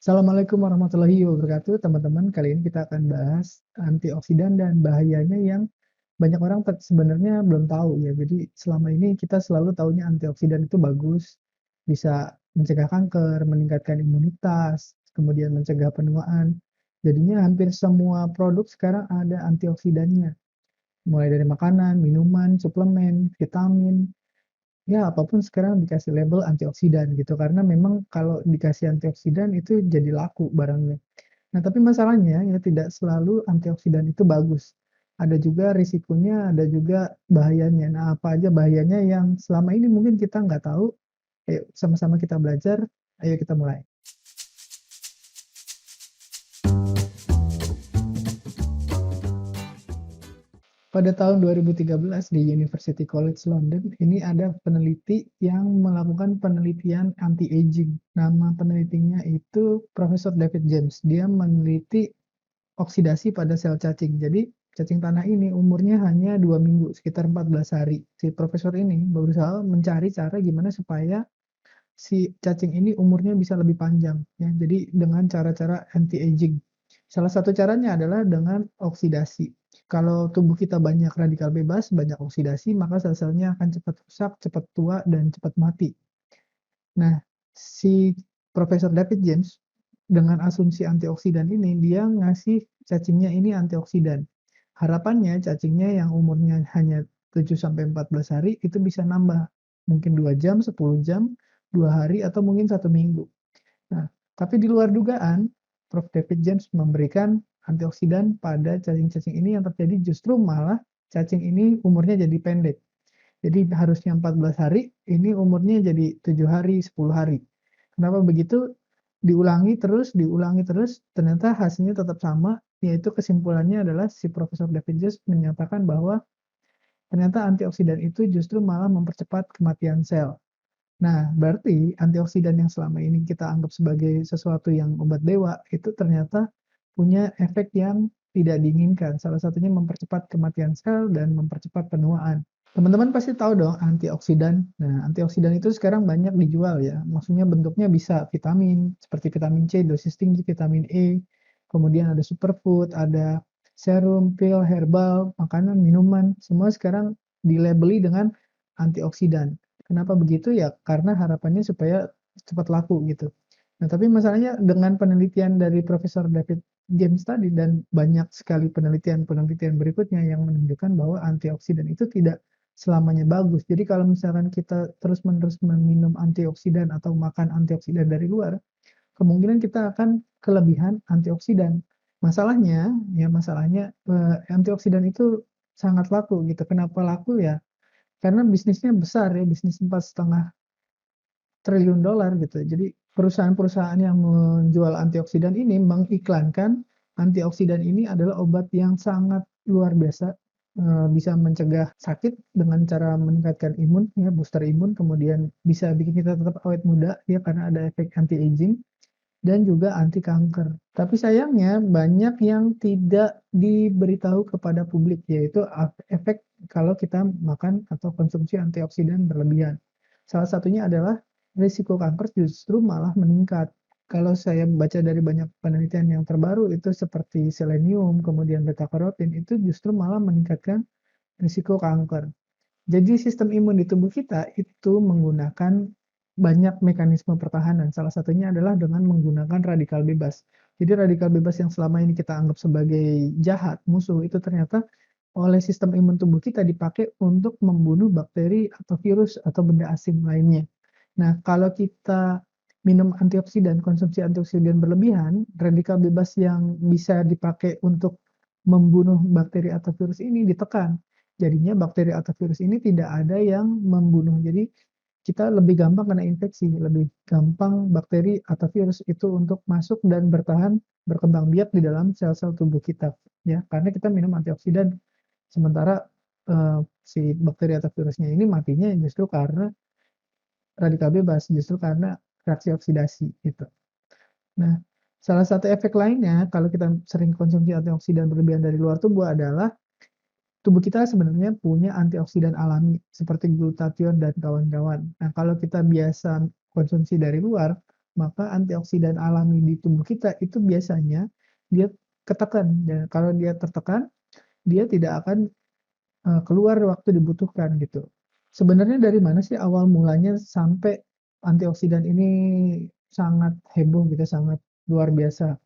Assalamualaikum warahmatullahi wabarakatuh, teman-teman. Kali ini kita akan bahas antioksidan dan bahayanya yang banyak orang sebenarnya belum tahu ya. Jadi selama ini kita selalu taunya antioksidan itu bagus, bisa mencegah kanker, meningkatkan imunitas, kemudian mencegah penuaan. Jadinya hampir semua produk sekarang ada antioksidannya, mulai dari makanan, minuman, suplemen, vitamin, ya, apapun sekarang dikasih label antioksidan gitu, karena memang kalau dikasih antioksidan itu jadi laku barangnya. Nah, tapi masalahnya ya tidak selalu antioksidan itu bagus. Ada juga risikonya, ada juga bahayanya. Nah, apa aja bahayanya yang selama ini mungkin kita nggak tahu, ayo sama-sama kita belajar, ayo kita mulai. Pada tahun 2013 di University College London, ini ada peneliti yang melakukan penelitian anti-aging. Nama penelitinya itu Profesor David James. Dia meneliti oksidasi pada sel cacing. Jadi, cacing tanah ini umurnya hanya 2 minggu, sekitar 14 hari. Si profesor ini berusaha mencari cara gimana supaya si cacing ini umurnya bisa lebih panjang, ya. Jadi dengan cara-cara anti-aging. Salah satu caranya adalah dengan oksidasi. Kalau tubuh kita banyak radikal bebas, banyak oksidasi, maka sel-selnya akan cepat rusak, cepat tua, dan cepat mati. Nah, si Profesor David James dengan asumsi antioksidan ini, dia ngasih cacingnya ini antioksidan. Harapannya cacingnya yang umurnya hanya 7 sampai 14 hari itu bisa nambah, mungkin 2 jam, 10 jam, 2 hari, atau mungkin 1 minggu. Nah, tapi di luar dugaan, Prof. David James memberikan antioksidan pada cacing-cacing ini yang terjadi justru malah cacing ini umurnya jadi pendek. Jadi harusnya 14 hari, ini umurnya jadi 7 hari, 10 hari. Kenapa begitu? Diulangi terus, ternyata hasilnya tetap sama, yaitu kesimpulannya adalah si Profesor David James menyatakan bahwa ternyata antioksidan itu justru malah mempercepat kematian sel. Nah, berarti antioksidan yang selama ini kita anggap sebagai sesuatu yang obat dewa, itu ternyata punya efek yang tidak diinginkan. Salah satunya mempercepat kematian sel dan mempercepat penuaan. Teman-teman pasti tahu dong antioksidan. Nah, antioksidan itu sekarang banyak dijual ya. Maksudnya bentuknya bisa vitamin, seperti vitamin C, dosis tinggi, vitamin E, kemudian ada superfood, ada serum, pil, herbal, makanan, minuman, semua sekarang dilabeli dengan antioksidan. Kenapa begitu? Ya karena harapannya supaya cepat laku gitu. Nah, tapi masalahnya dengan penelitian dari Profesor David James tadi dan banyak sekali penelitian-penelitian berikutnya yang menunjukkan bahwa antioksidan itu tidak selamanya bagus. Jadi kalau misalkan kita terus-menerus meminum antioksidan atau makan antioksidan dari luar, kemungkinan kita akan kelebihan antioksidan. Masalahnya, antioksidan itu sangat laku gitu. Kenapa laku ya? Karena bisnisnya besar ya, bisnis 4,5 triliun dolar gitu. Jadi perusahaan-perusahaan yang menjual antioksidan ini mengiklankan antioksidan ini adalah obat yang sangat luar biasa, bisa mencegah sakit dengan cara meningkatkan imun ya, booster imun, kemudian bisa bikin kita tetap awet muda ya karena ada efek anti-aging dan juga anti kanker. Tapi sayangnya banyak yang tidak diberitahu kepada publik, yaitu efek kalau kita makan atau konsumsi antioksidan berlebihan. Salah satunya adalah risiko kanker justru malah meningkat. Kalau saya baca dari banyak penelitian yang terbaru itu seperti selenium, kemudian beta karotin itu justru malah meningkatkan risiko kanker. Jadi sistem imun di tubuh kita itu menggunakan banyak mekanisme pertahanan, salah satunya adalah dengan menggunakan radikal bebas. Jadi radikal bebas yang selama ini kita anggap sebagai jahat, musuh, itu ternyata oleh sistem imun tubuh kita dipakai untuk membunuh bakteri atau virus atau benda asing lainnya. Nah, kalau kita minum antioksidan, konsumsi antioksidan berlebihan, radikal bebas yang bisa dipakai untuk membunuh bakteri atau virus ini ditekan. Jadinya bakteri atau virus ini tidak ada yang membunuh. Jadi kita lebih gampang kena infeksi, lebih gampang bakteri atau virus itu untuk masuk dan bertahan berkembang biak di dalam sel-sel tubuh kita, ya. Karena kita minum antioksidan, sementara, si bakteri atau virusnya ini matinya justru karena radikal bebas, justru karena reaksi oksidasi, gitu. Nah, salah satu efek lainnya kalau kita sering konsumsi antioksidan berlebihan dari luar tubuh adalah tubuh kita sebenarnya punya antioksidan alami seperti glutathione dan kawan-kawan. Nah, kalau kita biasa konsumsi dari luar, maka antioksidan alami di tubuh kita itu biasanya dia ketekan, dan kalau dia tertekan, dia tidak akan, keluar waktu dibutuhkan gitu. Sebenarnya dari mana sih awal mulanya sampai antioksidan ini sangat heboh gitu, sangat luar biasa,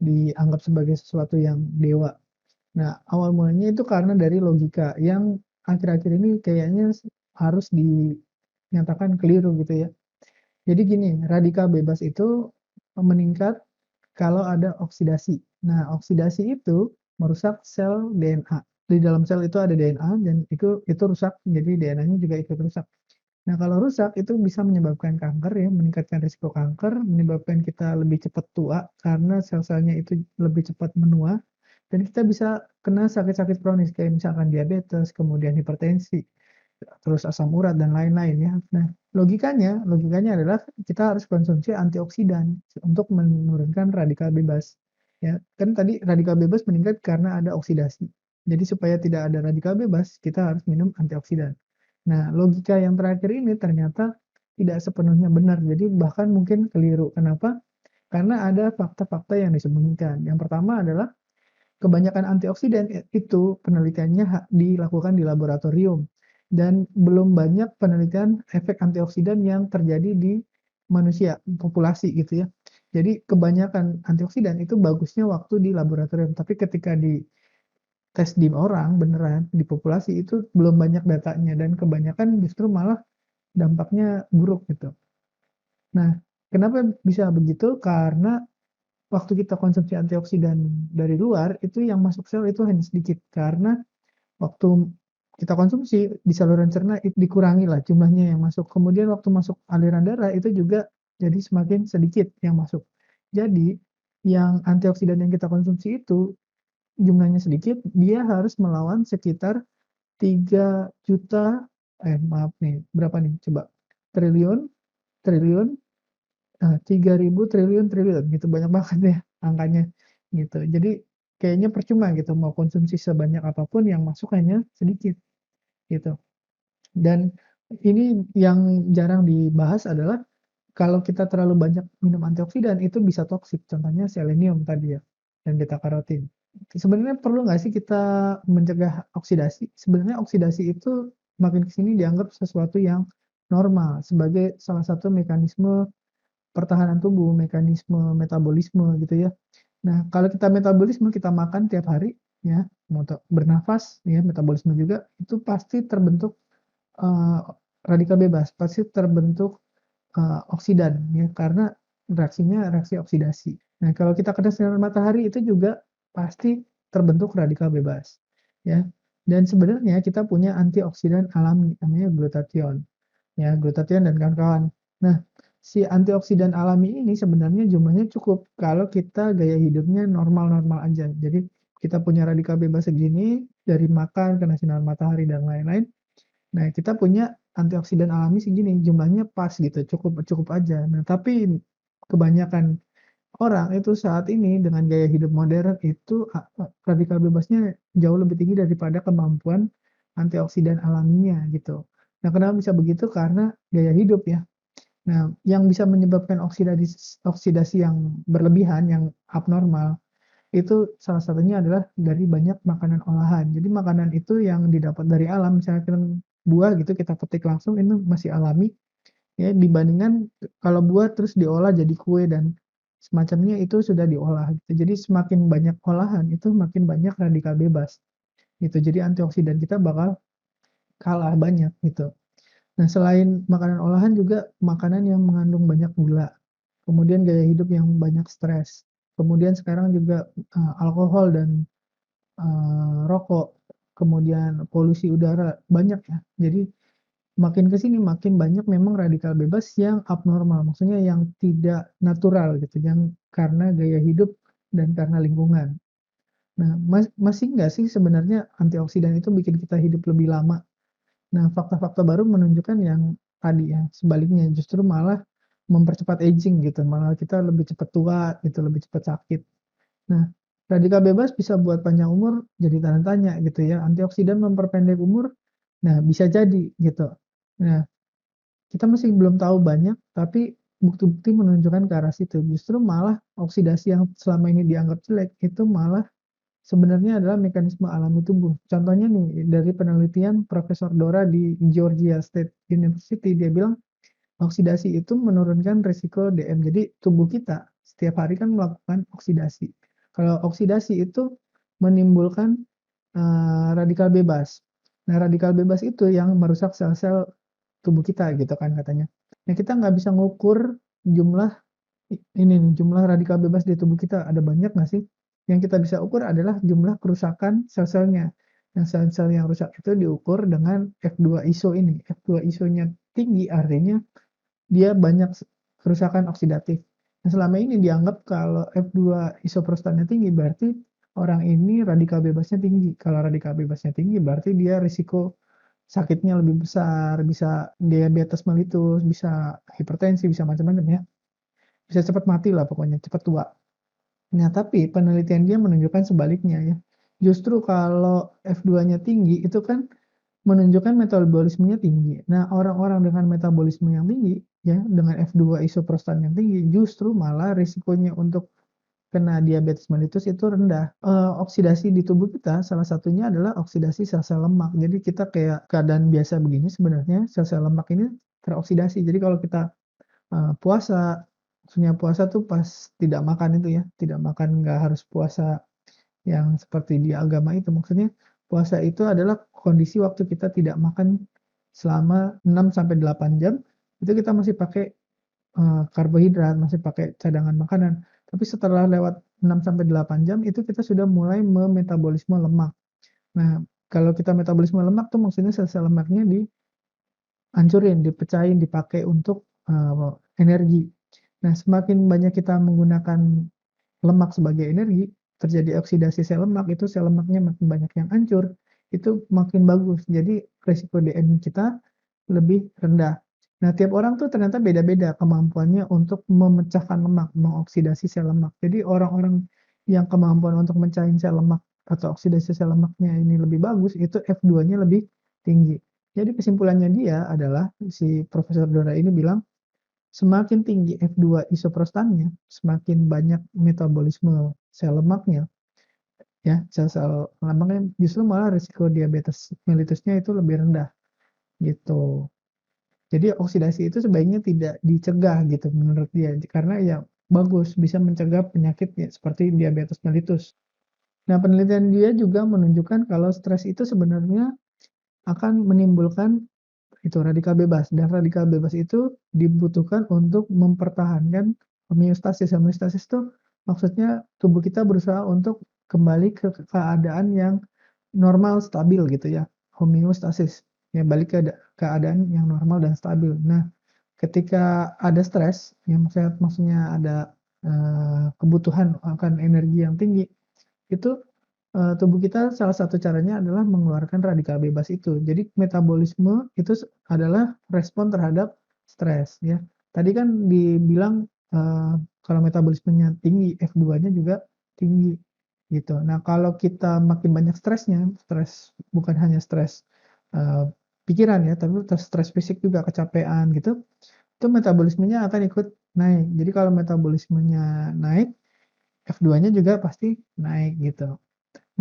dianggap sebagai sesuatu yang dewa? Nah, awal mulanya itu karena dari logika yang akhir-akhir ini kayaknya harus dinyatakan keliru gitu ya. Jadi gini, radikal bebas itu meningkat kalau ada oksidasi. Nah, oksidasi itu merusak sel DNA. Di dalam sel itu ada DNA dan itu rusak, jadi DNA-nya juga ikut rusak. Nah, kalau rusak itu bisa menyebabkan kanker ya, meningkatkan risiko kanker, menyebabkan kita lebih cepat tua karena sel-selnya itu lebih cepat menua, dan kita bisa kena sakit-sakit kronis kayak misalkan diabetes, kemudian hipertensi, terus asam urat dan lain-lain ya. Nah, logikanya adalah kita harus konsumsi antioksidan untuk menurunkan radikal bebas. Ya, kan tadi radikal bebas meningkat karena ada oksidasi. Jadi supaya tidak ada radikal bebas, kita harus minum antioksidan. Nah, logika yang terakhir ini ternyata tidak sepenuhnya benar. Jadi bahkan mungkin keliru. Kenapa? Karena ada fakta-fakta yang disembunyikan. Yang pertama adalah kebanyakan antioksidan itu penelitiannya dilakukan di laboratorium dan belum banyak penelitian efek antioksidan yang terjadi di manusia, populasi gitu ya. Jadi kebanyakan antioksidan itu bagusnya waktu di laboratorium, tapi ketika dites di orang beneran, di populasi itu belum banyak datanya dan kebanyakan justru malah dampaknya buruk gitu. Nah, kenapa bisa begitu? Karena waktu kita konsumsi antioksidan dari luar, itu yang masuk sel itu hanya sedikit, karena waktu kita konsumsi di saluran cerna dikurangi lah jumlahnya yang masuk. Kemudian waktu masuk aliran darah itu juga jadi semakin sedikit yang masuk. Jadi, yang antioksidan yang kita konsumsi itu jumlahnya sedikit, dia harus melawan sekitar 3 juta, maaf nih, berapa nih coba? Triliun triliun 3.000 triliun gitu, banyak banget ya angkanya, gitu. Jadi kayaknya percuma gitu mau konsumsi sebanyak apapun yang masuk hanya sedikit, gitu. Dan ini yang jarang dibahas adalah kalau kita terlalu banyak minum antioksidan itu bisa toksik, contohnya selenium tadi ya, dan beta karotin. Sebenarnya perlu nggak sih kita mencegah oksidasi? Sebenarnya oksidasi itu makin ke sini dianggap sesuatu yang normal sebagai salah satu mekanisme pertahanan tubuh, mekanisme metabolisme gitu ya. Nah, kalau kita metabolisme, kita makan tiap hari ya, bernafas ya, metabolisme juga, itu pasti terbentuk, eee, radikal bebas, pasti terbentuk, oksidan ya, karena reaksinya reaksi oksidasi. Nah, kalau kita kena sinar matahari itu juga pasti terbentuk radikal bebas ya. Dan sebenarnya kita punya antioksidan alami namanya glutathione. Ya, glutathione dan kawan-kawan. Nah, si antioksidan alami ini sebenarnya jumlahnya cukup kalau kita gaya hidupnya normal-normal aja. Jadi kita punya radikal bebas segini dari makan, kena sinar matahari dan lain-lain. Nah, kita punya antioksidan alami segini, jumlahnya pas gitu, cukup cukup aja. Nah, tapi kebanyakan orang itu saat ini dengan gaya hidup modern itu radikal bebasnya jauh lebih tinggi daripada kemampuan antioksidan alaminya gitu. Nah, kenapa bisa begitu? Karena gaya hidup ya. Nah, yang bisa menyebabkan oksidasi yang berlebihan, yang abnormal, itu salah satunya adalah dari banyak makanan olahan. Jadi makanan itu yang didapat dari alam, misalkan buah gitu kita petik langsung ini masih alami, ya dibandingkan kalau buah terus diolah jadi kue dan semacamnya itu sudah diolah gitu. Jadi semakin banyak olahan itu makin banyak radikal bebas gitu. Jadi antioksidan kita bakal kalah banyak gitu. Nah, selain makanan olahan juga makanan yang mengandung banyak gula, kemudian gaya hidup yang banyak stres, kemudian sekarang juga, alkohol dan, rokok, kemudian polusi udara, banyak ya. Jadi makin ke sini makin banyak memang radikal bebas yang abnormal, maksudnya yang tidak natural gitu, yang karena gaya hidup dan karena lingkungan. Nah, masih nggak sih sebenarnya antioksidan itu bikin kita hidup lebih lama? Nah, fakta-fakta baru menunjukkan yang tadi ya, sebaliknya justru malah mempercepat aging gitu, malah kita lebih cepat tua gitu, lebih cepat sakit. Nah, radikal bebas bisa buat panjang umur jadi tanda tanya gitu ya, antioksidan memperpendek umur, nah bisa jadi gitu. Nah, kita masih belum tahu banyak, tapi bukti-bukti menunjukkan ke arah situ. Justru malah oksidasi yang selama ini dianggap jelek, itu malah sebenarnya adalah mekanisme alami tubuh. Contohnya nih, dari penelitian Profesor Dora di Georgia State University, dia bilang oksidasi itu menurunkan risiko DM. Jadi tubuh kita setiap hari kan melakukan oksidasi. Kalau oksidasi itu menimbulkan radikal bebas. Nah, radikal bebas itu yang merusak sel-sel tubuh kita gitu kan katanya. Nah, kita nggak bisa ngukur jumlah ini nih, jumlah radikal bebas di tubuh kita ada banyak nggak sih? Yang kita bisa ukur adalah jumlah kerusakan sel-selnya. Yang sel-sel yang rusak itu diukur dengan F2 ISO ini. F2 ISO-nya tinggi artinya dia banyak kerusakan oksidatif. Nah, selama ini dianggap kalau F2 isoprostannya tinggi berarti orang ini radikal bebasnya tinggi. Kalau radikal bebasnya tinggi berarti dia risiko sakitnya lebih besar, bisa diabetes mellitus, bisa hipertensi, bisa macam-macam ya. Bisa cepat mati lah pokoknya, cepat tua. Nah, tapi penelitian dia menunjukkan sebaliknya ya. Justru kalau F2-nya tinggi itu kan menunjukkan metabolismenya tinggi. Nah, orang-orang dengan metabolisme yang tinggi, ya, dengan F2 isoprostan yang tinggi, justru malah risikonya untuk kena diabetes mellitus itu rendah. Oksidasi di tubuh kita salah satunya adalah oksidasi sel-sel lemak. Jadi kita kayak keadaan biasa begini sebenarnya sel-sel lemak ini teroksidasi. Jadi kalau kita puasa, maksudnya puasa tuh pas tidak makan itu ya, tidak makan nggak harus puasa yang seperti di agama itu. Maksudnya puasa itu adalah kondisi waktu kita tidak makan selama 6 sampai 8 jam, itu kita masih pakai, karbohidrat, masih pakai cadangan makanan. Tapi setelah lewat 6 sampai 8 jam, itu kita sudah mulai memetabolisme lemak. Nah, kalau kita metabolisme lemak tuh maksudnya sel-sel lemaknya dihancurin, dipecahin, dipakai untuk, energi. Nah, semakin banyak kita menggunakan lemak sebagai energi, terjadi oksidasi sel lemak, itu sel lemaknya makin banyak yang hancur, itu makin bagus. Jadi resiko DM kita lebih rendah. Nah, tiap orang tuh ternyata beda-beda kemampuannya untuk memecahkan lemak, mengoksidasi sel lemak. Jadi orang-orang yang kemampuan untuk mecahin sel lemak atau oksidasi sel lemaknya ini lebih bagus, itu F2-nya lebih tinggi. Jadi kesimpulannya dia adalah, si Profesor Dora ini bilang, semakin tinggi F2 isoprostannya, semakin banyak metabolisme sel lemaknya, ya, sel-sel lemaknya justru malah risiko diabetes mellitusnya itu lebih rendah, gitu. Jadi oksidasi itu sebaiknya tidak dicegah gitu menurut dia, karena ya bagus, bisa mencegah penyakit ya seperti diabetes mellitus. Nah, penelitian dia juga menunjukkan kalau stres itu sebenarnya akan menimbulkan itu radikal bebas, dan radikal bebas itu dibutuhkan untuk mempertahankan homeostasis. Homeostasis itu maksudnya tubuh kita berusaha untuk kembali ke keadaan yang normal, stabil gitu ya, homeostasis, ya balik ke keadaan yang normal dan stabil. Nah, ketika ada stres, yang maksudnya ada, kebutuhan akan energi yang tinggi, itu tubuh kita salah satu caranya adalah mengeluarkan radikal bebas itu. Jadi metabolisme itu adalah respon terhadap stres ya. Tadi kan dibilang, kalau metabolismenya tinggi, F2-nya juga tinggi gitu. Nah, kalau kita makin banyak stresnya, stres bukan hanya stres, eee, pikiran ya, tapi stres fisik juga, kecapean gitu, itu metabolismenya akan ikut naik. Jadi kalau metabolismenya naik, F2-nya juga pasti naik gitu.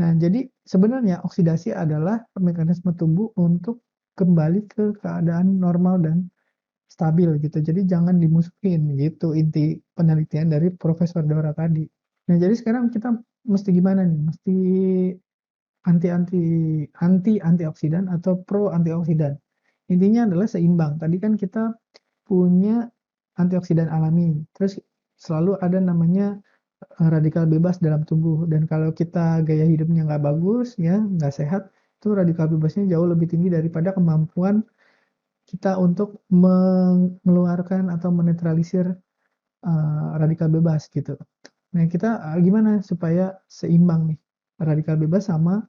Nah, jadi sebenarnya oksidasi adalah mekanisme tubuh untuk kembali ke keadaan normal dan stabil gitu. Jadi jangan dimusuhin gitu inti penelitian dari Profesor Dora tadi. Nah, jadi sekarang kita mesti gimana nih? Mesti anti antioksidan atau pro antioksidan? Intinya adalah seimbang. Tadi kan kita punya antioksidan alami, terus selalu ada namanya radikal bebas dalam tubuh, dan kalau kita gaya hidupnya nggak bagus ya, nggak sehat, itu radikal bebasnya jauh lebih tinggi daripada kemampuan kita untuk mengeluarkan atau menetralisir, radikal bebas gitu. Nah, kita, gimana supaya seimbang nih radikal bebas sama,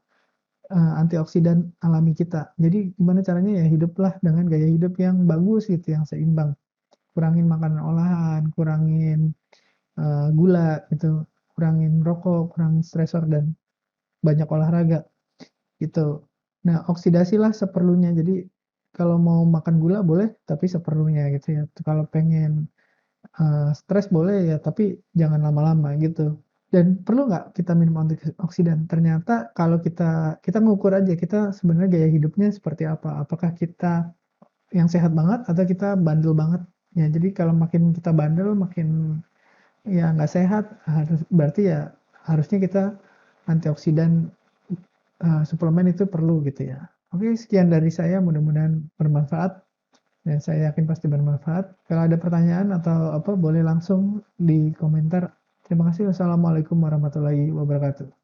antioksidan alami kita. Jadi gimana caranya ya hiduplah dengan gaya hidup yang bagus gitu, yang seimbang. Kurangin makanan olahan, kurangin gula gitu, kurangin rokok, kurangin stresor, dan banyak olahraga gitu. Nah, oksidasilah seperlunya. Jadi kalau mau makan gula boleh, tapi seperlunya gitu ya. Kalau pengen Stres boleh ya, tapi jangan lama-lama gitu. Dan perlu nggak kita minum antioksidan? Ternyata kalau kita ngukur aja kita sebenarnya gaya hidupnya seperti apa. Apakah kita yang sehat banget atau kita bandel banget. Ya jadi kalau makin kita bandel, makin ya nggak sehat, berarti ya harusnya kita antioksidan, suplemen itu perlu gitu ya. Oke, sekian dari saya, mudah-mudahan bermanfaat. Dan saya yakin pasti bermanfaat. Kalau ada pertanyaan atau apa, boleh langsung di komentar. Terima kasih. Wassalamualaikum warahmatullahi wabarakatuh.